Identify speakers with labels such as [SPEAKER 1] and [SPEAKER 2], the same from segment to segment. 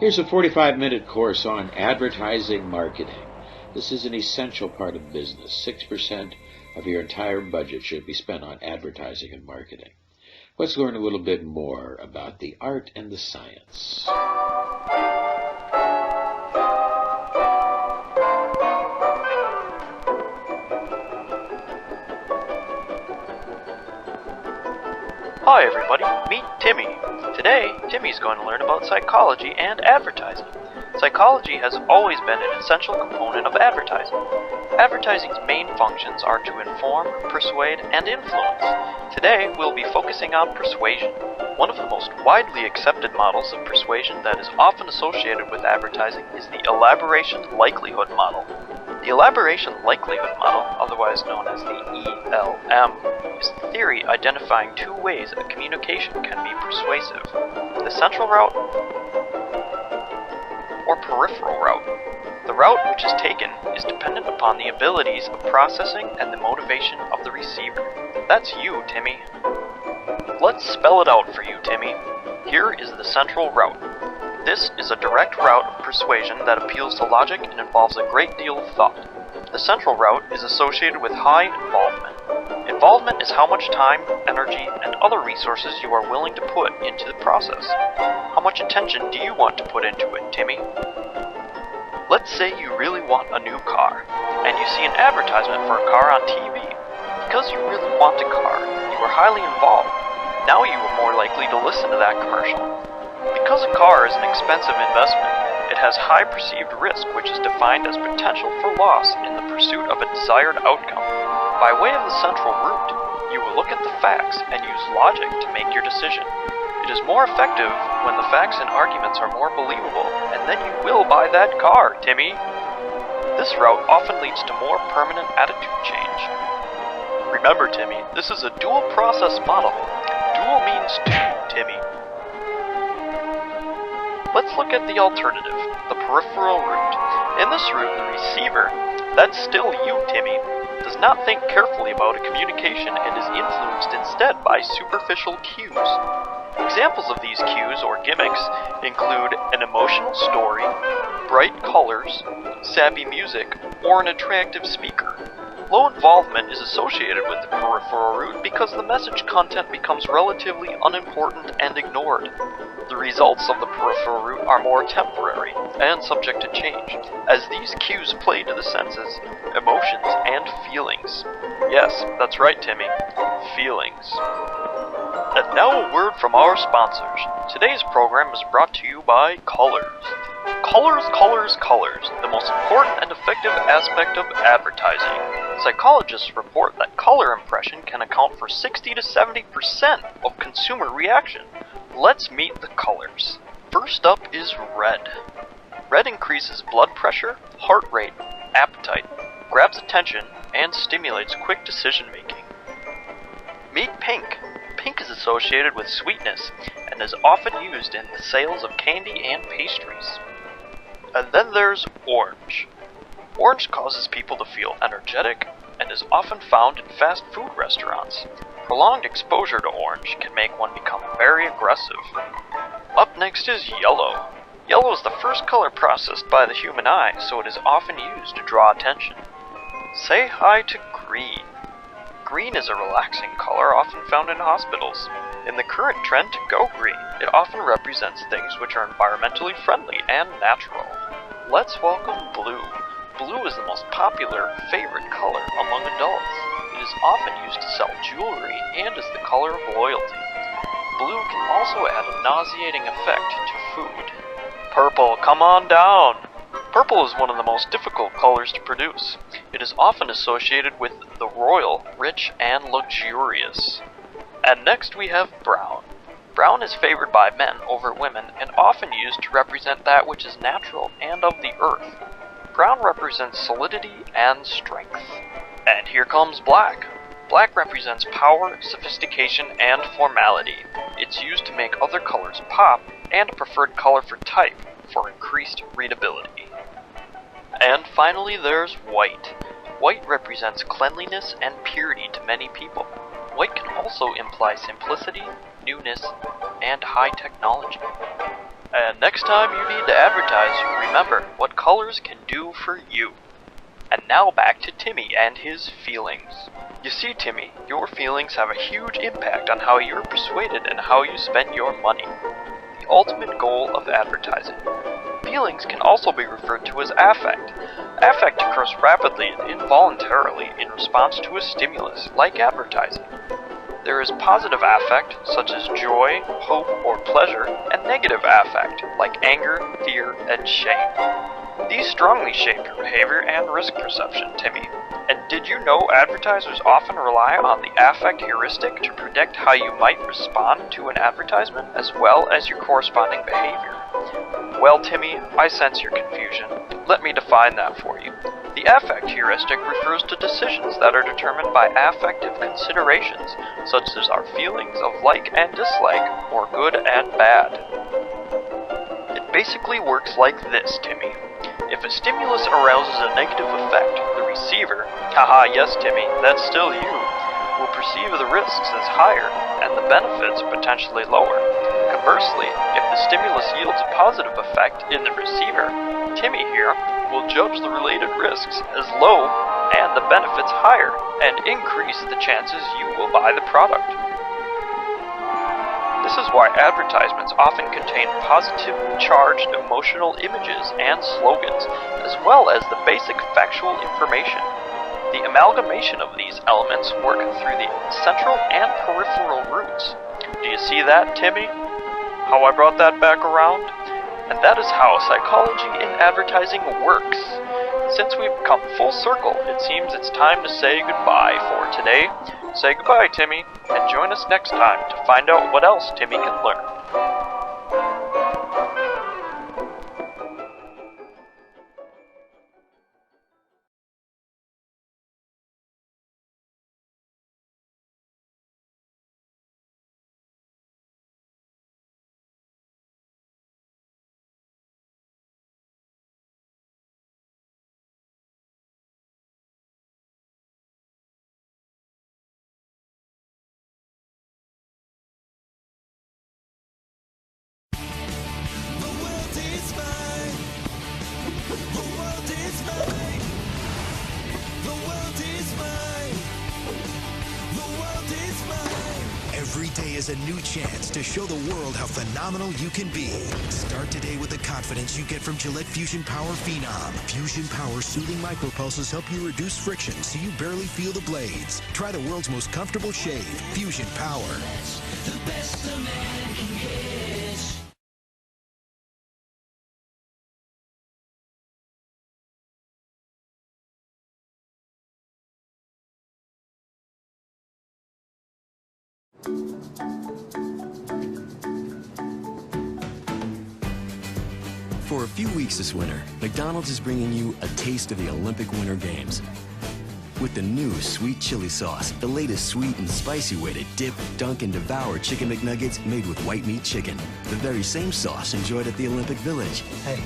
[SPEAKER 1] Here's a 45-minute course on advertising marketing. This is an essential part of business. 6% of your entire budget should be spent on advertising and marketing. Let's learn a little bit more about the art and the science.
[SPEAKER 2] Hi everybody, meet Timmy. Today, Timmy's going to learn about psychology and advertising. Psychology has always been an essential component of advertising. Advertising's main functions are to inform, persuade, and influence. Today, we'll be focusing on persuasion. One of the most widely accepted models of persuasion that is often associated with advertising is the elaboration likelihood model. The elaboration likelihood model, otherwise known as the ELM, is the theory identifying two ways a communication can be persuasive: the central route or peripheral route. The route which is taken is dependent upon the abilities of processing and the motivation of the receiver. That's you, Timmy. Let's spell it out for you, Timmy. Here is the central route. This is a direct route of persuasion that appeals to logic and involves a great deal of thought. The central route is associated with high involvement. Involvement is how much time, energy, and other resources you are willing to put into the process. How much attention do you want to put into it, Timmy? Let's say you really want a new car, and you see an advertisement for a car on TV. Because you really want a car, you are highly involved. Now you are more likely to listen to that commercial. Because a car is an expensive investment, it has high perceived risk, which is defined as potential for loss in the pursuit of a desired outcome. By way of the central route, you will look at the facts and use logic to make your decision. It is more effective when the facts and arguments are more believable, and then you will buy that car, Timmy. This route often leads to more permanent attitude change. Remember, Timmy, this is a dual process model. Dual means two, Timmy. Let's look at the alternative, the peripheral route. In this route, the receiver, that's still you, Timmy, does not think carefully about a communication and is influenced instead by superficial cues. Examples of these cues or gimmicks include an emotional story, bright colors, sappy music, or an attractive speaker. Low involvement is associated with the peripheral route because the message content becomes relatively unimportant and ignored. The results of the peripheral route are more temporary and subject to change, as these cues play to the senses, emotions, and feelings. Yes, that's right, Timmy. Feelings. And now a word from our sponsors. Today's program is brought to you by Colors. Colors, colors, colors, the most important and effective aspect of advertising. Psychologists report that color impression can account for 60 to 70% of consumer reaction. Let's meet the colors. First up is red. Red increases blood pressure, heart rate, appetite, grabs attention, and stimulates quick decision making. Meet pink. Pink is associated with sweetness and is often used in the sales of candy and pastries. And then there's orange. Orange causes people to feel energetic and is often found in fast food restaurants. Prolonged exposure to orange can make one become very aggressive. Up next is yellow. Yellow is the first color processed by the human eye, so it is often used to draw attention. Say hi to green. Green is a relaxing color often found in hospitals. In the current trend to go green, it often represents things which are environmentally friendly and natural. Let's welcome blue. Blue is the most popular, favorite color among adults. It is often used to sell jewelry and is the color of loyalty. Blue can also add a nauseating effect to food. Purple, come on down! Purple is one of the most difficult colors to produce. It is often associated with the royal, rich, and luxurious. And next we have brown. Brown is favored by men over women and often used to represent that which is natural and of the earth. Brown represents solidity and strength. And here comes black. Black represents power, sophistication, and formality. It's used to make other colors pop and a preferred color for type for increased readability. And finally there's white. White represents cleanliness and purity to many people. White can also imply simplicity, newness, and high technology. And next time you need to advertise, remember what colors can do for you. And now back to Timmy and his feelings. You see, Timmy, your feelings have a huge impact on how you're persuaded and how you spend your money. The ultimate goal of advertising. Feelings can also be referred to as affect. Affect occurs rapidly and involuntarily in response to a stimulus, like advertising. There is positive affect, such as joy, hope, or pleasure, and negative affect, like anger, fear, and shame. These strongly shape your behavior and risk perception, Timmy. And did you know advertisers often rely on the affect heuristic to predict how you might respond to an advertisement, as well as your corresponding behavior? Well, Timmy, I sense your confusion. Let me define that for you. The affect heuristic refers to decisions that are determined by affective considerations, such as our feelings of like and dislike, or good and bad. It basically works like this, Timmy. If a stimulus arouses a negative effect, the receiver, haha, yes, Timmy, that's still you, will perceive the risks as higher and the benefits potentially lower. Conversely, if the stimulus yields a positive effect in the receiver, Timmy here will judge the related risks as low and the benefits higher, and increase the chances you will buy the product. This is why advertisements often contain positively charged emotional images and slogans, as well as the basic factual information. The amalgamation of these elements work through the central and peripheral routes. Do you see that, Timmy? How I brought that back around? And that is how psychology in advertising works. Since we've come full circle, it seems it's time to say goodbye for today. Say goodbye, Timmy, and join us next time to find out what else Timmy can learn.
[SPEAKER 3] Every day is a new chance to show the world how phenomenal you can be. Start today with the confidence you get from Gillette Fusion Power Phenom. Fusion Power soothing micropulses help you reduce friction so you barely feel the blades. Try the world's most comfortable shave, Fusion Power. The best a man can get.
[SPEAKER 4] For a few weeks this winter, McDonald's is bringing you a taste of the Olympic Winter Games. With the new sweet chili sauce, the latest sweet and spicy way to dip, dunk, and devour Chicken McNuggets made with white meat chicken. The very same sauce enjoyed at the Olympic Village.
[SPEAKER 5] Hey.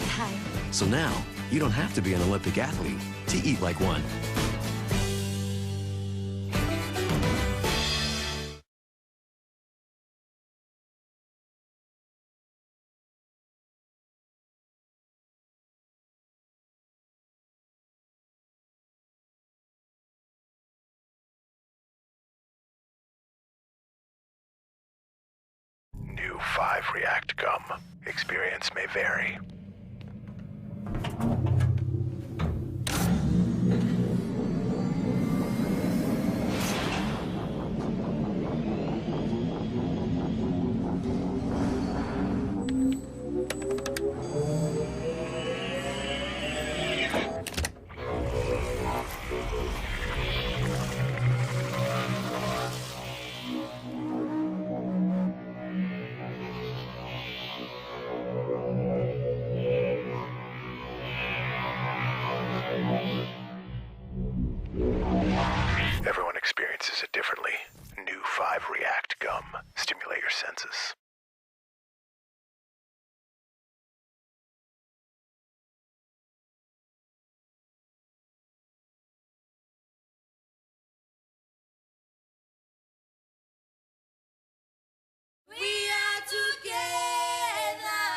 [SPEAKER 6] Hi.
[SPEAKER 4] So now, you don't have to be an Olympic athlete to eat like one.
[SPEAKER 3] New 5 React Gum. Experience may vary. Everyone experiences it differently. New 5 React Gum. Stimulate your senses.
[SPEAKER 7] We are together.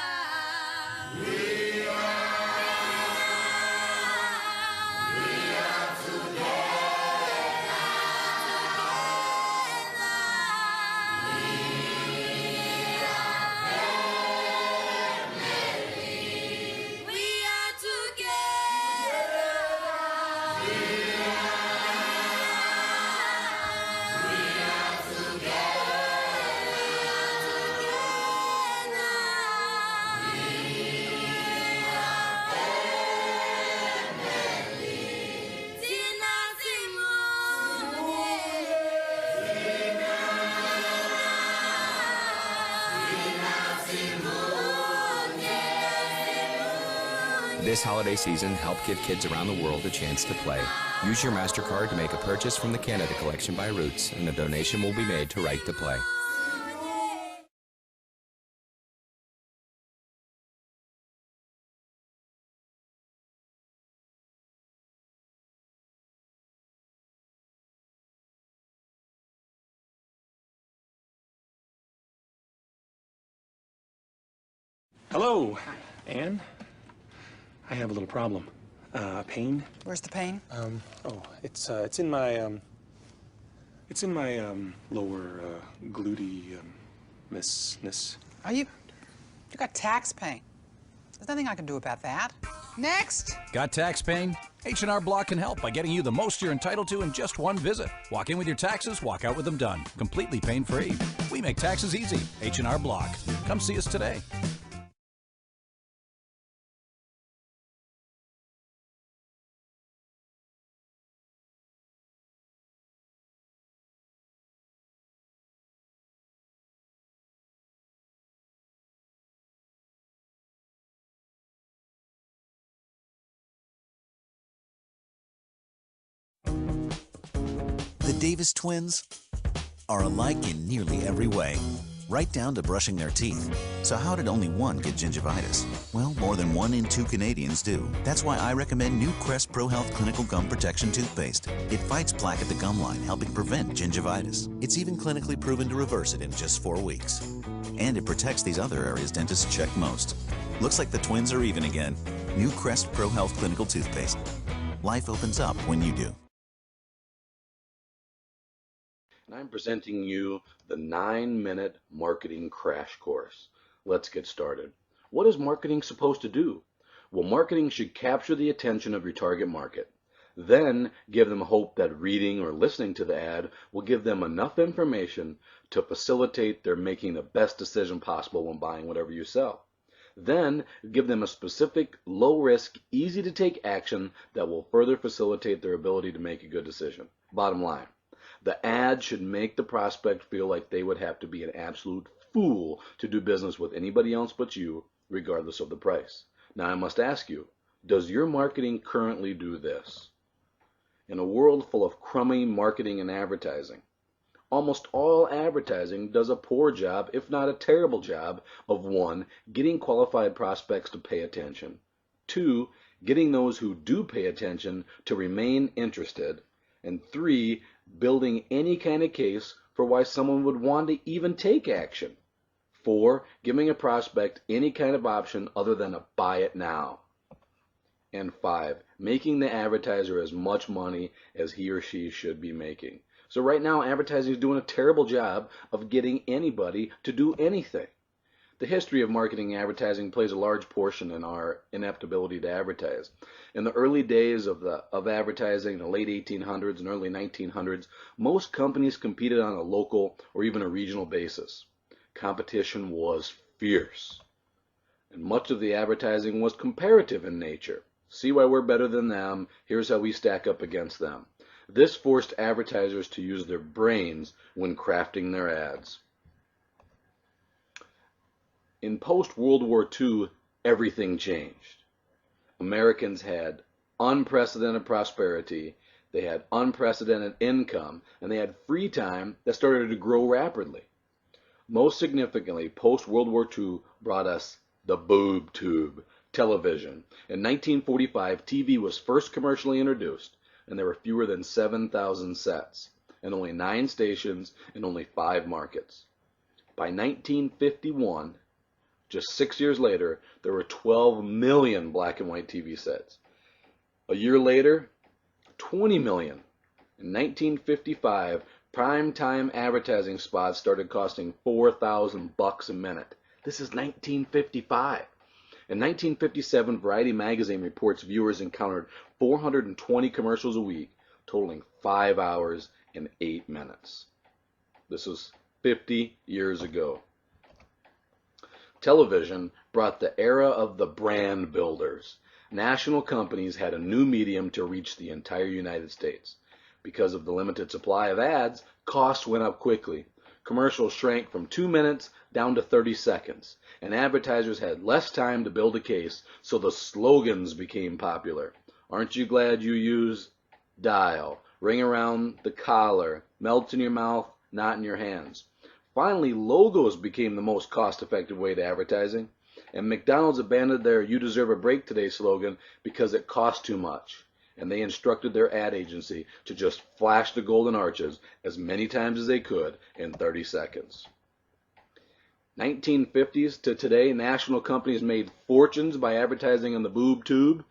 [SPEAKER 5] This holiday season, help give kids around the world a chance to play. Use your MasterCard to make a purchase from the Canada Collection by Roots, and a donation will be made to Right to Play.
[SPEAKER 6] Hello, Anne. I have a little problem. Pain.
[SPEAKER 7] Where's the pain?
[SPEAKER 6] It's in my lower gluteus.
[SPEAKER 7] You got tax pain. There's nothing I can do about that. Next.
[SPEAKER 8] Got tax pain? H&R Block can help by getting you the most you're entitled to in just one visit. Walk in with your taxes, walk out with them done. Completely pain-free. We make taxes easy. H&R Block. Come see us today.
[SPEAKER 3] The Davis twins are alike in nearly every way, right down to brushing their teeth. So how did only one get gingivitis? Well, more than 1 in 2 Canadians do. That's why I recommend new Crest Pro Health Clinical Gum Protection Toothpaste. It fights plaque at the gum line, helping prevent gingivitis. It's even clinically proven to reverse it in just 4 weeks. And it protects these other areas dentists check most. Looks like the twins are even again. New Crest Pro Health Clinical Toothpaste. Life opens up when you do.
[SPEAKER 1] And I'm presenting you the 9-minute marketing crash course. Let's get started. What is marketing supposed to do? Well, marketing should capture the attention of your target market. Then give them hope that reading or listening to the ad will give them enough information to facilitate their making the best decision possible when buying whatever you sell. Then give them a specific, low-risk, easy-to-take action that will further facilitate their ability to make a good decision. Bottom line. The ad should make the prospect feel like they would have to be an absolute fool to do business with anybody else but you, regardless of the price. Now I must ask you, does your marketing currently do this? In a world full of crummy marketing and advertising, almost all advertising does a poor job, if not a terrible job, of 1, getting qualified prospects to pay attention, 2, getting those who do pay attention to remain interested, and 3, building any kind of case for why someone would want to even take action. 4, giving a prospect any kind of option other than a buy it now. And 5, making the advertiser as much money as he or she should be making. So right now, advertising is doing a terrible job of getting anybody to do anything. The history of marketing and advertising plays a large portion in our inept ability to advertise. In the early days of advertising, the late 1800s and early 1900s, most companies competed on a local or even a regional basis. Competition was fierce, and much of the advertising was comparative in nature. See why we're better than them, here's how we stack up against them. This forced advertisers to use their brains when crafting their ads. In post-World War II, everything changed. Americans had unprecedented prosperity, they had unprecedented income, and they had free time that started to grow rapidly. Most significantly, post-World War II brought us the boob tube, television. In 1945, TV was first commercially introduced, and there were fewer than 7,000 sets, and only 9 stations in only 5 markets. By 1951, just 6 years later, there were 12 million black and white TV sets. A year later, 20 million. In 1955, prime-time advertising spots started costing $4,000 a minute. This is 1955. In 1957, Variety magazine reports viewers encountered 420 commercials a week, totaling 5 hours and 8 minutes. This was 50 years ago. Television brought the era of the brand builders. National companies had a new medium to reach the entire United States. Because of the limited supply of ads, costs went up quickly.
[SPEAKER 9] commercials shrank from 2 minutes down to 30 seconds, and advertisers had less time to build a case, so the slogans became popular. Aren't you glad you use dial? Ring around the collar, melts in your mouth, not in your hands. Finally, logos became the most cost-effective way to advertising, and McDonald's abandoned their "You deserve a break today" slogan because it cost too much, and they instructed their ad agency to just flash the golden arches as many times as they could in 30 seconds. 1950s to today, national companies made fortunes by advertising on the boob tube.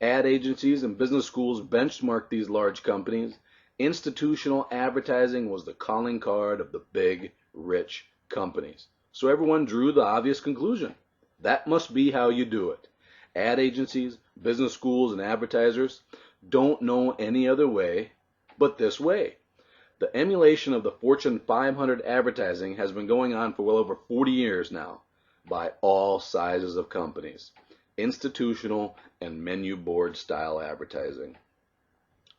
[SPEAKER 9] Ad agencies and business schools benchmarked these large companies. Institutional advertising was the calling card of the big, rich companies. So everyone drew the obvious conclusion. That must be how you do it. Ad agencies, business schools, and advertisers don't know any other way but this way. The emulation of the Fortune 500 advertising has been going on for well over 40 years now by all sizes of companies. Institutional and menu board style advertising.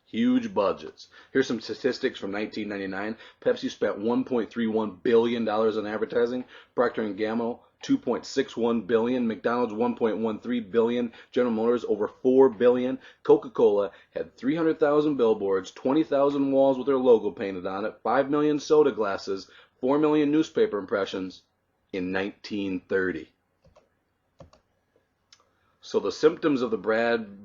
[SPEAKER 9] Huge budgets. Here's some statistics from 1999. Pepsi spent $1.31 billion on advertising. Procter & Gamble, $2.61 billion. McDonald's, $1.13 billion. General Motors, over $4 billion. Coca-Cola had 300,000 billboards, 20,000 walls with their logo painted on it, 5 million soda glasses, 4 million newspaper impressions in 1930. So the symptoms of the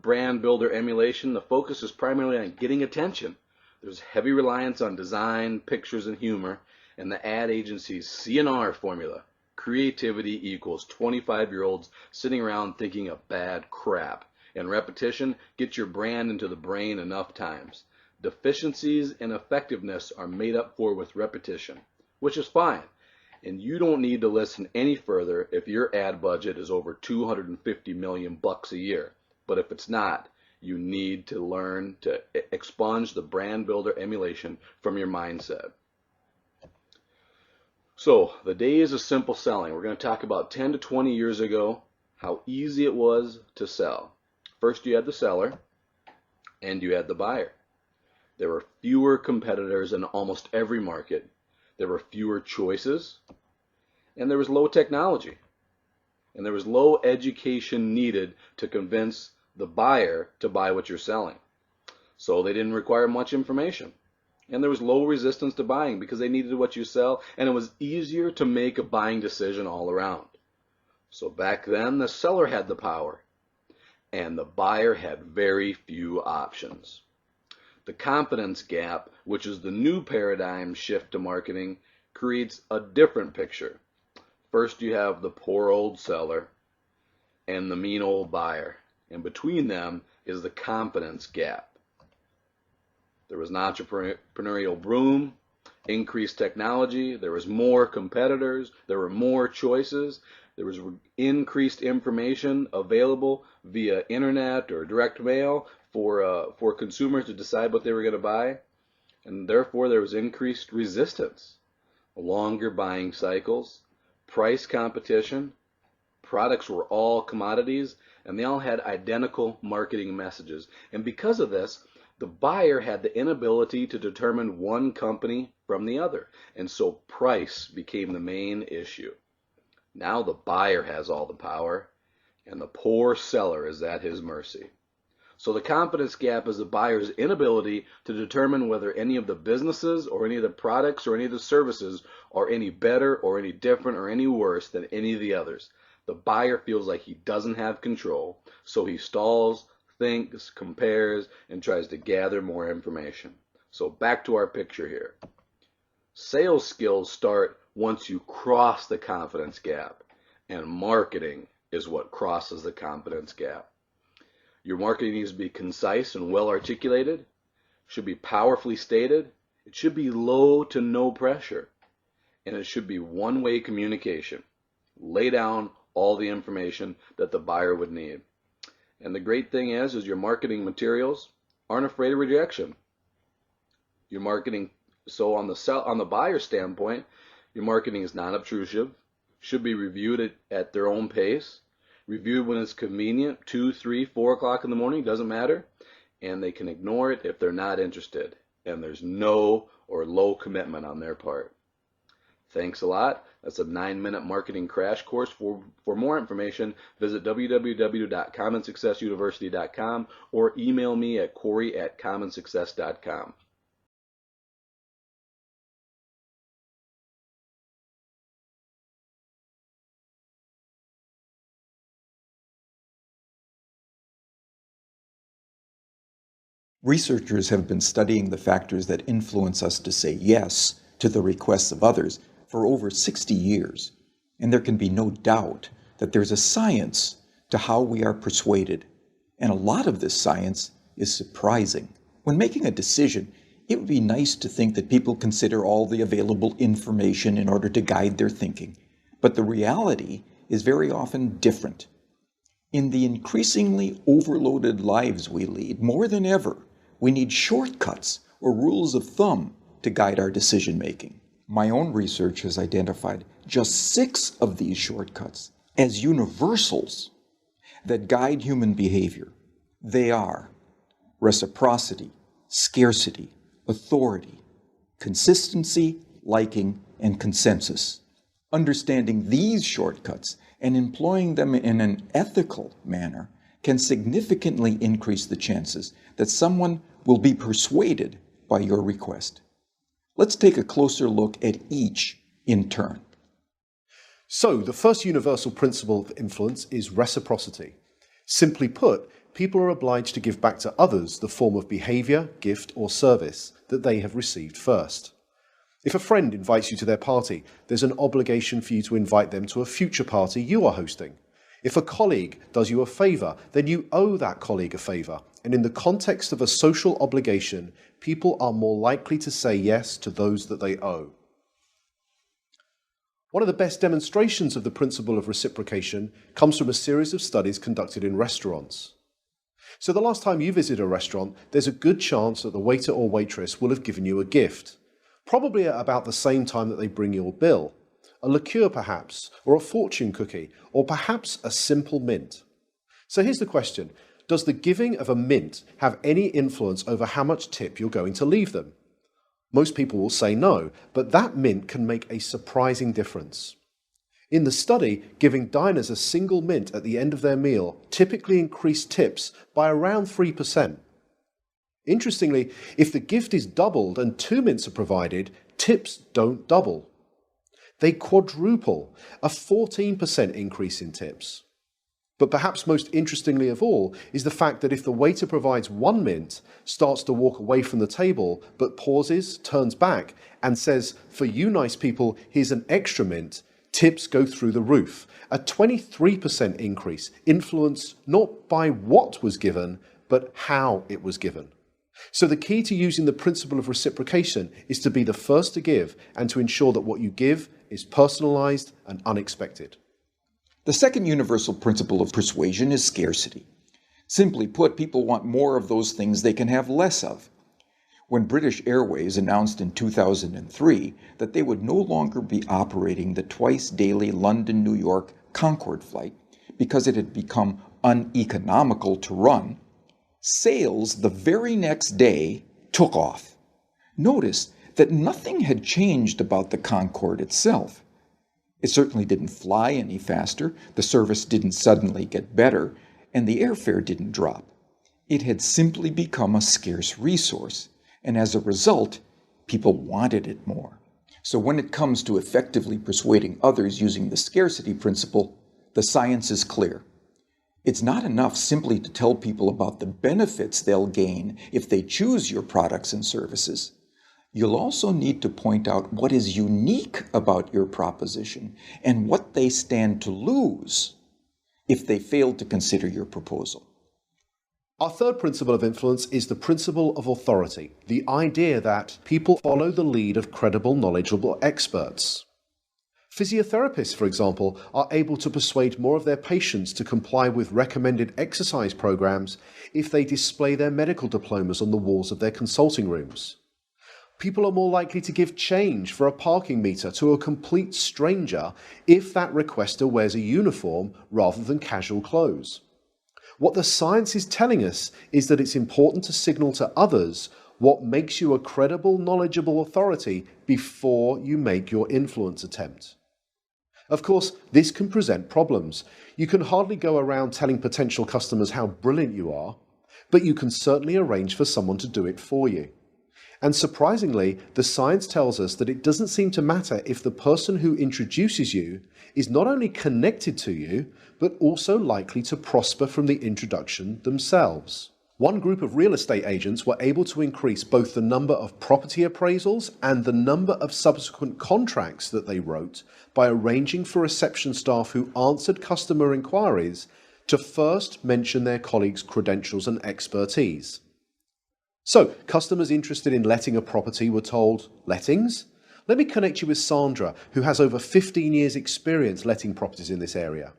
[SPEAKER 9] brand builder emulation, the focus is primarily on getting attention. There's heavy reliance on design, pictures, and humor, and the ad agency's C&R formula. Creativity equals 25-year-olds sitting around thinking of bad crap. And repetition gets your brand into the brain enough times. Deficiencies in effectiveness are made up for with repetition, which is fine. And you don't need to listen any further if your ad budget is over $250 million a year. But if it's not, you need to learn to expunge the brand builder emulation from your mindset. So, the days of simple selling. We're going to talk about 10 to 20 years ago, how easy it was to sell. First, you had the seller, and you had the buyer. There were fewer competitors in almost every market. There were fewer choices, and there was low technology, and there was low education needed to convince the buyer to buy what you're selling. So they didn't require much information, and there was low resistance to buying because they needed what you sell, and it was easier to make a buying decision all around. So back then, the seller had the power, and the buyer had very few options. The confidence gap, which is the new paradigm shift to marketing, creates a different picture. First, you have the poor old seller and the mean old buyer, and between them is the confidence gap. There was an entrepreneurial boom, increased technology, there was more competitors, there were more choices, there was increased information available via internet or direct mail for consumers to decide what they were going to buy, and therefore there was increased resistance, longer buying cycles, price competition. Products were all commodities, and they all had identical marketing messages. And because of this, the buyer had the inability to determine one company from the other, and so price became the main issue. Now the buyer has all the power, and the poor seller is at his mercy. So the confidence gap is the buyer's inability to determine whether any of the businesses or any of the products or any of the services are any better or any different or any worse than any of the others. The buyer feels like he doesn't have control, so he stalls, thinks, compares, and tries to gather more information. So back to our picture here. Sales skills start once you cross the confidence gap, and marketing is what crosses the confidence gap. Your marketing needs to be concise and well articulated, should be powerfully stated, it should be low to no pressure, and it should be one-way communication. Lay down all the information that the buyer would need. And the great thing is your marketing materials aren't afraid of rejection. Your marketing, so on the buyer standpoint, your marketing is not obtrusive, should be reviewed at their own pace, reviewed when it's convenient, 2, 3, 4 o'clock in the morning, doesn't matter, and they can ignore it if they're not interested, and there's no or low commitment on their part. Thanks a lot. That's a 9-minute marketing crash course. For more information, visit www.commonsuccessuniversity.com or email me at corey@commonsuccess.com.
[SPEAKER 10] Researchers have been studying the factors that influence us to say yes to the requests of others for over 60 years, and there can be no doubt that there's a science to how we are persuaded, and a lot of this science is surprising. When making a decision, it would be nice to think that people consider all the available information in order to guide their thinking, but the reality is very often different. In the increasingly overloaded lives we lead, more than ever, we need shortcuts or rules of thumb to guide our decision-making. My own research has identified just 6 of these shortcuts as universals that guide human behavior. They are reciprocity, scarcity, authority, consistency, liking, and consensus. Understanding these shortcuts and employing them in an ethical manner can significantly increase the chances that someone will be persuaded by your request. Let's take a closer look at each in turn.
[SPEAKER 11] So, the first universal principle of influence is reciprocity. Simply put, people are obliged to give back to others the form of behavior, gift, or service that they have received first. If a friend invites you to their party, there's an obligation for you to invite them to a future party you are hosting. If a colleague does you a favor, then you owe that colleague a favor. And in the context of a social obligation, people are more likely to say yes to those that they owe. One of the best demonstrations of the principle of reciprocation comes from a series of studies conducted in restaurants. So the last time you visit a restaurant, there's a good chance that the waiter or waitress will have given you a gift, probably at about the same time that they bring your bill. A liqueur perhaps, or a fortune cookie, or perhaps a simple mint. So here's the question. Does the giving of a mint have any influence over how much tip you're going to leave them? Most people will say no, but that mint can make a surprising difference. In the study, giving diners a single mint at the end of their meal typically increased tips by around 3%. Interestingly, if the gift is doubled and 2 mints are provided, tips don't double. They quadruple, a 14% increase in tips. But perhaps most interestingly of all is the fact that if the waiter provides 1 mint, starts to walk away from the table, but pauses, turns back, and says, "For you nice people, here's an extra mint," tips go through the roof. A 23% increase, influenced not by what was given, but how it was given. So the key to using the principle of reciprocation is to be the first to give and to ensure that what you give is personalized and unexpected.
[SPEAKER 10] The second universal principle of persuasion is scarcity. Simply put, people want more of those things they can have less of. When British Airways announced in 2003 that they would no longer be operating the twice-daily London-New York Concorde flight because it had become uneconomical to run, sales the very next day took off. Notice that nothing had changed about the Concorde itself. It certainly didn't fly any faster, the service didn't suddenly get better, and the airfare didn't drop. It had simply become a scarce resource, and as a result, people wanted it more. So when it comes to effectively persuading others using the scarcity principle, the science is clear. It's not enough simply to tell people about the benefits they'll gain if they choose your products and services. You'll also need to point out what is unique about your proposition and what they stand to lose if they fail to consider your proposal.
[SPEAKER 11] Our third principle of influence is the principle of authority, the idea that people follow the lead of credible, knowledgeable experts. Physiotherapists, for example, are able to persuade more of their patients to comply with recommended exercise programs if they display their medical diplomas on the walls of their consulting rooms. People are more likely to give change for a parking meter to a complete stranger if that requester wears a uniform rather than casual clothes. What the science is telling us is that it's important to signal to others what makes you a credible, knowledgeable authority before you make your influence attempt. Of course, this can present problems. You can hardly go around telling potential customers how brilliant you are, but you can certainly arrange for someone to do it for you. And surprisingly, the science tells us that it doesn't seem to matter if the person who introduces you is not only connected to you, but also likely to prosper from the introduction themselves. One group of real estate agents were able to increase both the number of property appraisals and the number of subsequent contracts that they wrote by arranging for reception staff who answered customer inquiries to first mention their colleagues' credentials and expertise. So, customers interested in letting a property were told, "Lettings? Let me connect you with Sandra, who has over 15 years' experience letting properties in this area."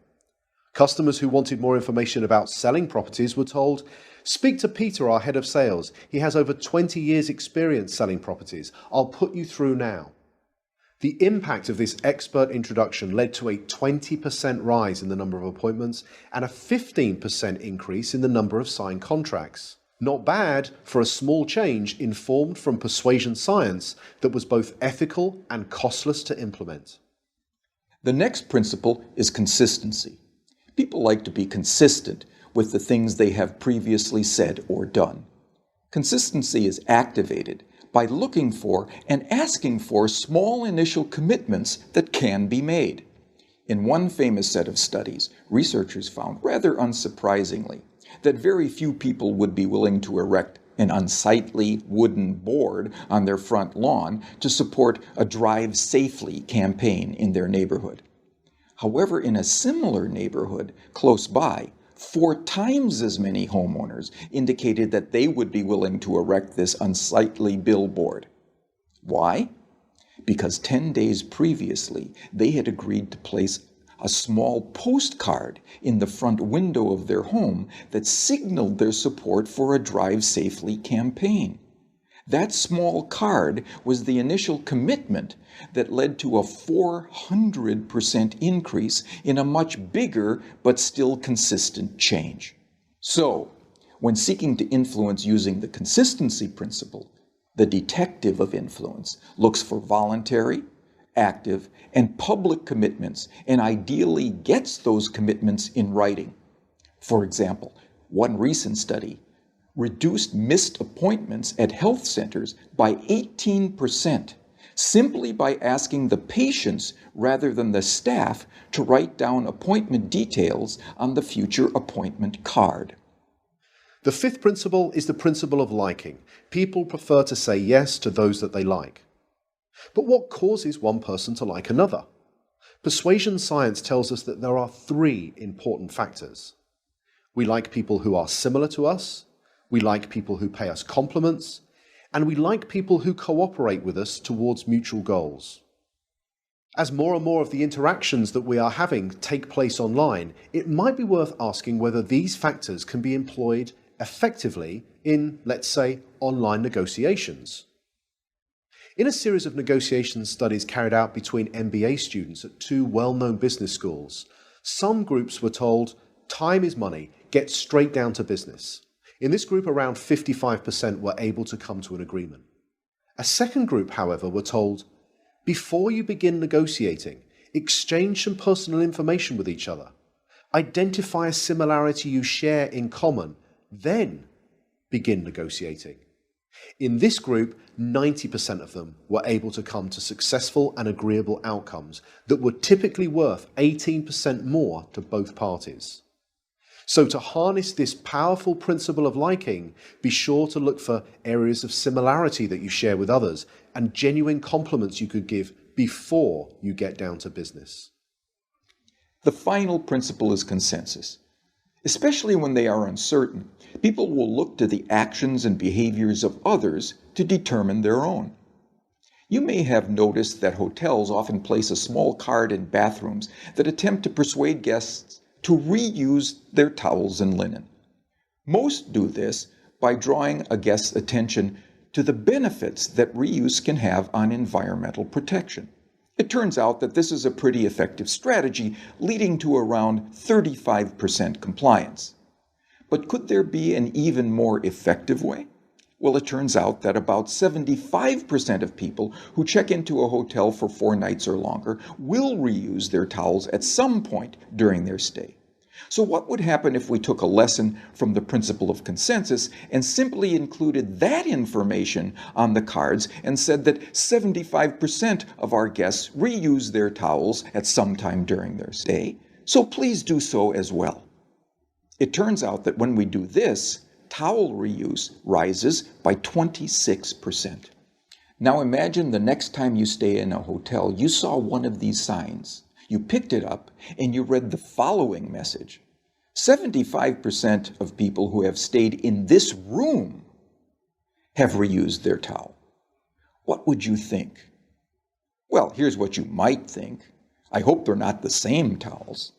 [SPEAKER 11] Customers who wanted more information about selling properties were told, "Speak to Peter, our head of sales. He has over 20 years' experience selling properties. I'll put you through now." The impact of this expert introduction led to a 20% rise in the number of appointments and a 15% increase in the number of signed contracts. Not bad for a small change informed from persuasion science that was both ethical and costless to implement.
[SPEAKER 10] The next principle is consistency. People like to be consistent with the things they have previously said or done. Consistency is activated by looking for and asking for small initial commitments that can be made. In one famous set of studies, researchers found, rather unsurprisingly, that very few people would be willing to erect an unsightly wooden board on their front lawn to support a Drive Safely campaign in their neighborhood. However, in a similar neighborhood close by, 4 times as many homeowners indicated that they would be willing to erect this unsightly billboard. Why? Because 10 days previously, they had agreed to place a small postcard in the front window of their home that signaled their support for a Drive Safely campaign. That small card was the initial commitment that led to a 400% increase in a much bigger but still consistent change. So, when seeking to influence using the consistency principle, the detective of influence looks for voluntary, active, and public commitments, and ideally gets those commitments in writing. For example, one recent study reduced missed appointments at health centers by 18%, simply by asking the patients rather than the staff to write down appointment details on the future appointment card.
[SPEAKER 11] The fifth principle is the principle of liking. People prefer to say yes to those that they like. But what causes one person to like another? Persuasion science tells us that there are 3 important factors. We like people who are similar to us, we like people who pay us compliments, and we like people who cooperate with us towards mutual goals. As more and more of the interactions that we are having take place online, it might be worth asking whether these factors can be employed effectively in, let's say, online negotiations. In a series of negotiation studies carried out between MBA students at 2 well-known business schools, some groups were told, "Time is money, get straight down to business." In this group, around 55% were able to come to an agreement. A second group, however, were told, "Before you begin negotiating, exchange some personal information with each other. Identify a similarity you share in common, then begin negotiating." In this group, 90% of them were able to come to successful and agreeable outcomes that were typically worth 18% more to both parties. So to harness this powerful principle of liking, be sure to look for areas of similarity that you share with others and genuine compliments you could give before you get down to business.
[SPEAKER 10] The final principle is consensus. Especially when they are uncertain, people will look to the actions and behaviors of others to determine their own. You may have noticed that hotels often place a small card in bathrooms that attempt to persuade guests to reuse their towels and linen. Most do this by drawing a guest's attention to the benefits that reuse can have on environmental protection. It turns out that this is a pretty effective strategy, leading to around 35% compliance. But could there be an even more effective way? Well, it turns out that about 75% of people who check into a hotel for 4 nights or longer will reuse their towels at some point during their stay. So what would happen if we took a lesson from the principle of consensus and simply included that information on the cards and said that 75% of our guests reuse their towels at some time during their stay? So please do so as well. It turns out that when we do this, towel reuse rises by 26%. Now imagine the next time you stay in a hotel, you saw one of these signs. You picked it up and you read the following message. 75% of people who have stayed in this room have reused their towel. What would you think? Well, here's what you might think. I hope they're not the same towels.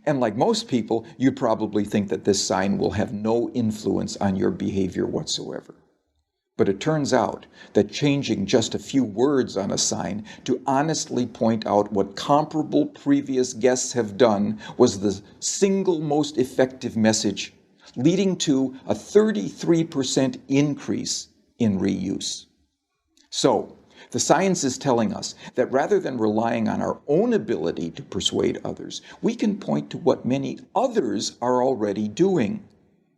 [SPEAKER 10] And like most people, you'd probably think that this sign will have no influence on your behavior whatsoever. But it turns out that changing just a few words on a sign to honestly point out what comparable previous guests have done was the single most effective message, leading to a 33% increase in reuse. So, the science is telling us that rather than relying on our own ability to persuade others, we can point to what many others are already doing,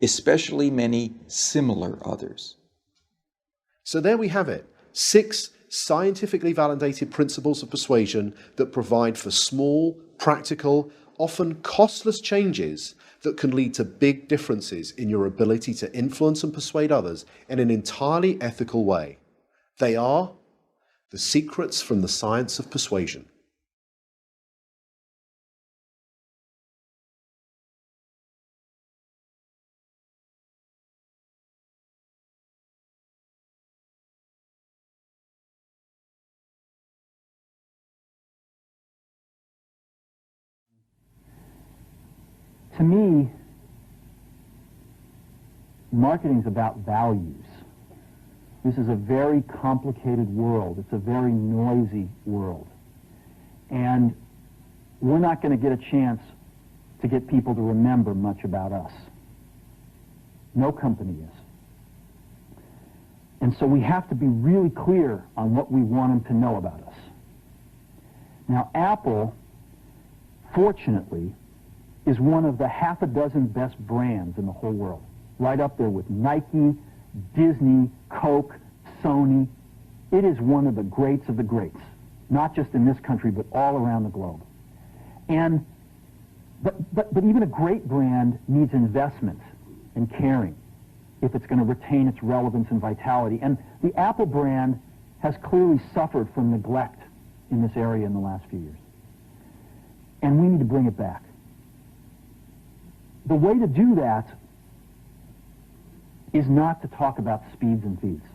[SPEAKER 10] especially many similar others.
[SPEAKER 11] So there we have it, 6 scientifically validated principles of persuasion that provide for small, practical, often costless changes that can lead to big differences in your ability to influence and persuade others in an entirely ethical way. They are the secrets from the science of persuasion.
[SPEAKER 12] To me, marketing is about values. This is a very complicated world. It's a very noisy world. And we're not going to get a chance to get people to remember much about us. No company is. And so we have to be really clear on what we want them to know about us. Now, Apple, fortunately, is one of the half a dozen best brands in the whole world. Right up there with Nike, Disney, Coke, Sony. It is one of the greats of the greats, not just in this country, but all around the globe. And, but even a great brand needs investment and caring if it's going to retain its relevance and vitality. And the Apple brand has clearly suffered from neglect in this area in the last few years. And we need to bring it back. The way to do that is not to talk about speeds and feeds.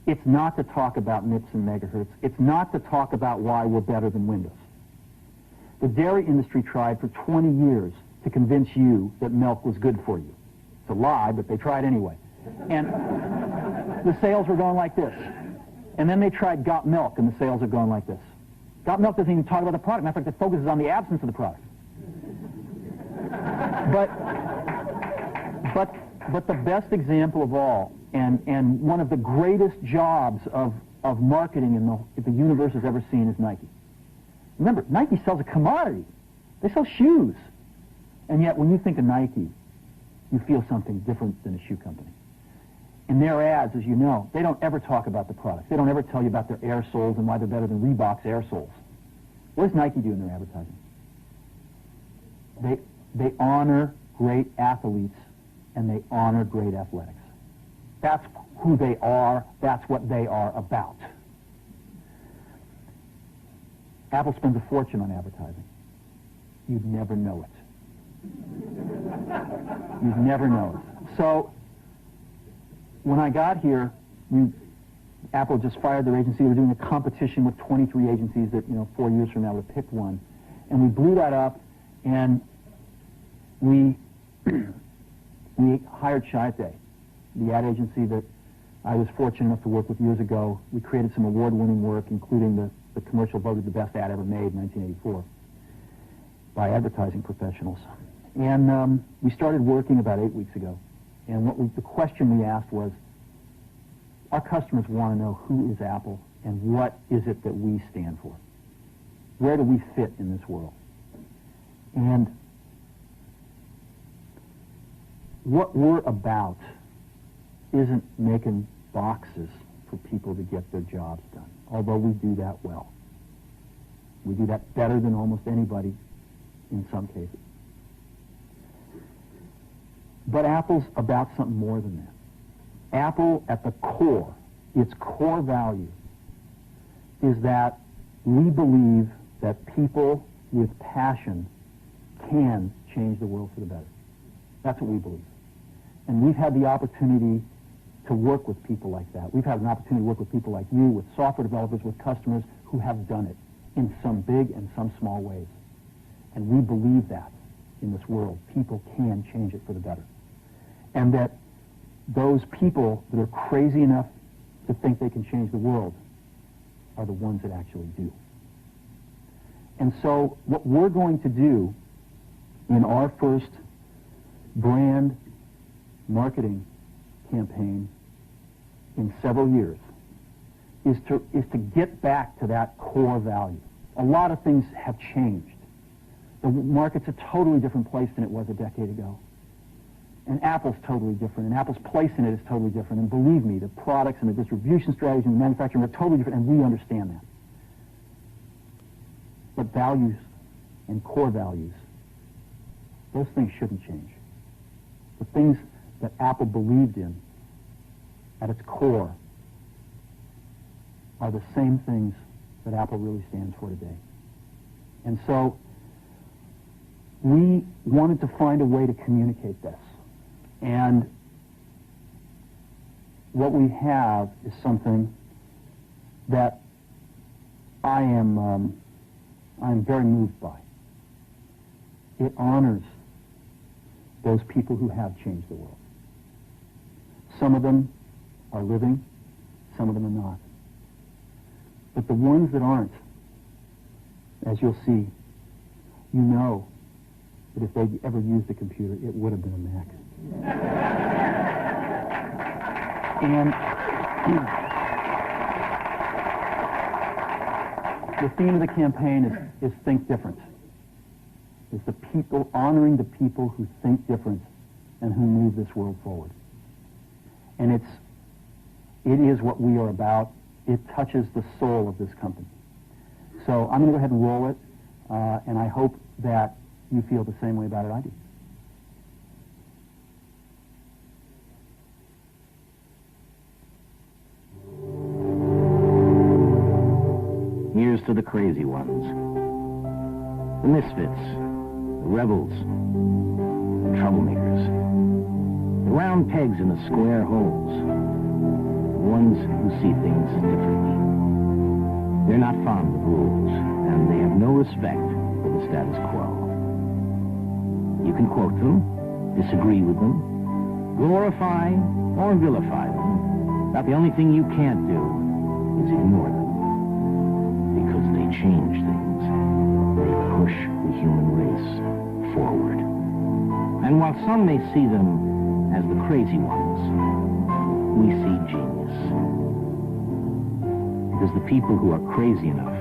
[SPEAKER 12] It's not to talk about MIPS and megahertz. It's not to talk about why we're better than Windows. The dairy industry tried for 20 years to convince you that milk was good for you. It's a lie, but they tried anyway. And the sales were going like this. And then they tried Got Milk, and the sales are going like this. Got Milk doesn't even talk about the product. Matter of fact, it focuses on the absence of the product. But the best example of all, and one of the greatest jobs of marketing the universe has ever seen is Nike. Remember, Nike sells a commodity. They sell shoes. And yet, when you think of Nike, you feel something different than a shoe company. In their ads, as you know, they don't ever talk about the product. They don't ever tell you about their air soles and why they're better than Reebok's air soles. What does Nike do in their advertising? They honor great athletes and they honor great athletics. That's who they are. That's what they are about. Apple spends a fortune on advertising. You'd never know it. You'd never know it. So, when I got here, Apple just fired their agency. We were doing a competition with 23 agencies that, 4 years from now would pick one. And we blew that up, and we hired Chiat, the ad agency that I was fortunate enough to work with years ago. We created some award-winning work, including the commercial voted the best ad ever made in 1984 by advertising professionals. And we started working about 8 weeks ago. And the question we asked was, our customers want to know who is Apple and what is it that we stand for? Where do we fit in this world? And what we're about isn't making boxes for people to get their jobs done, although we do that well. We do that better than almost anybody in some cases. But Apple's about something more than that. Apple, at the core, its core value, is that we believe that people with passion can change the world for the better. That's what we believe. And we've had the opportunity to work with people like that. We've had an opportunity to work with people like you, with software developers, with customers who have done it in some big and some small ways. And we believe that in this world, people can change it for the better. And that those people that are crazy enough to think they can change the world are the ones that actually do. And so what we're going to do in our first brand marketing campaign in several years is to get back to that core value. A lot of things have changed. The market's a totally different place than it was a decade ago. And Apple's totally different, and Apple's place in it is totally different. And believe me, the products and the distribution strategy and the manufacturing are totally different, and we understand that. But values and core values, those things shouldn't change. The things that Apple believed in at its core are the same things that Apple really stands for today. And so we wanted to find a way to communicate this. And what we have is something that I'm very moved by. It honors those people who have changed the world. Some of them are living, some of them are not. But the ones that aren't, as you'll see, you know that if they'd ever used a computer, it would have been a Mac. And the theme of the campaign is Think Different. It's the people, honoring the people who think different and who move this world forward. And it is what we are about. It touches the soul of this company. So I'm going to go ahead and roll it, and I hope that you feel the same way about it I do.
[SPEAKER 13] Here's to the crazy ones, the misfits, the rebels, the troublemakers, the round pegs in the square holes, the ones who see things differently. They're not fond of rules, and they have no respect for the status quo. You can quote them, disagree with them, glorify or vilify them, but the only thing you can't do is ignore them. Because they change things. They push the human race forward. And while some may see them as the crazy ones, we see genius. Because the people who are crazy enough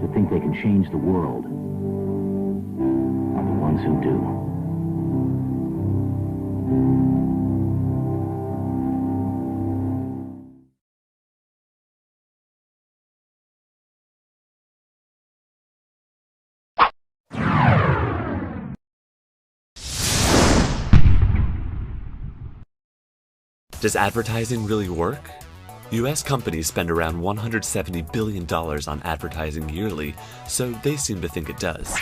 [SPEAKER 13] to think they can change the world are the ones who do.
[SPEAKER 14] Does advertising really work? U.S. companies spend around $170 billion on advertising yearly, so they seem to think it does.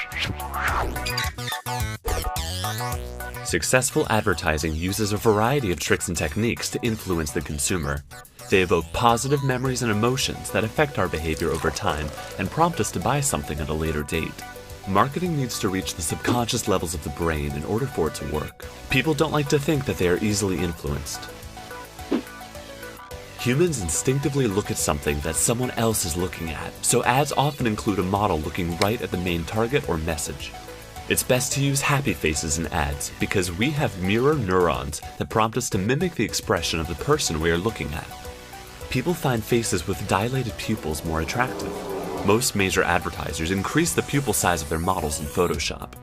[SPEAKER 14] Successful advertising uses a variety of tricks and techniques to influence the consumer. They evoke positive memories and emotions that affect our behavior over time and prompt us to buy something at a later date. Marketing needs to reach the subconscious levels of the brain in order for it to work. People don't like to think that they are easily influenced. Humans instinctively look at something that someone else is looking at, so ads often include a model looking right at the main target or message. It's best to use happy faces in ads because we have mirror neurons that prompt us to mimic the expression of the person we are looking at. People find faces with dilated pupils more attractive. Most major advertisers increase the pupil size of their models in Photoshop.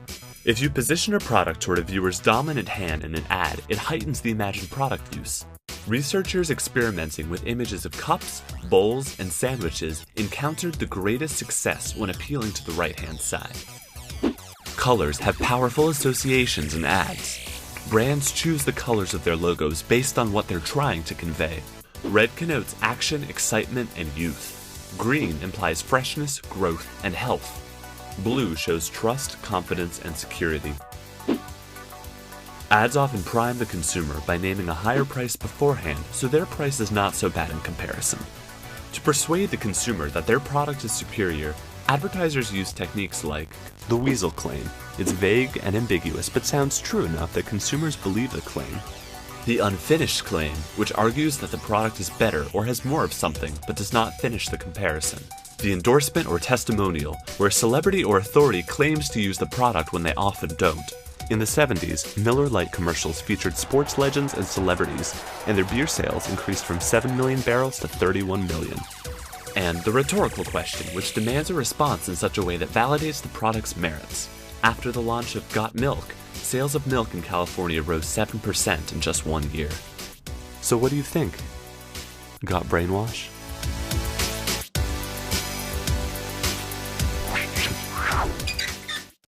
[SPEAKER 14] If you position a product toward a viewer's dominant hand in an ad, it heightens the imagined product use. Researchers experimenting with images of cups, bowls, and sandwiches encountered the greatest success when appealing to the right-hand side. Colors have powerful associations in ads. Brands choose the colors of their logos based on what they're trying to convey. Red connotes action, excitement, and youth. Green implies freshness, growth, and health. Blue shows trust, confidence, and security. Ads often prime the consumer by naming a higher price beforehand so their price is not so bad in comparison. To persuade the consumer that their product is superior, advertisers use techniques like the weasel claim. It's vague and ambiguous but sounds true enough that consumers believe the claim. The unfinished claim, which argues that the product is better or has more of something but does not finish the comparison. The endorsement or testimonial, where a celebrity or authority claims to use the product when they often don't. In the 70s, Miller Lite commercials featured sports legends and celebrities, and their beer sales increased from 7 million barrels to 31 million. And the rhetorical question, which demands a response in such a way that validates the product's merits. After the launch of Got Milk, sales of milk in California rose 7% in just 1 year. So what do you think? Got brainwashed?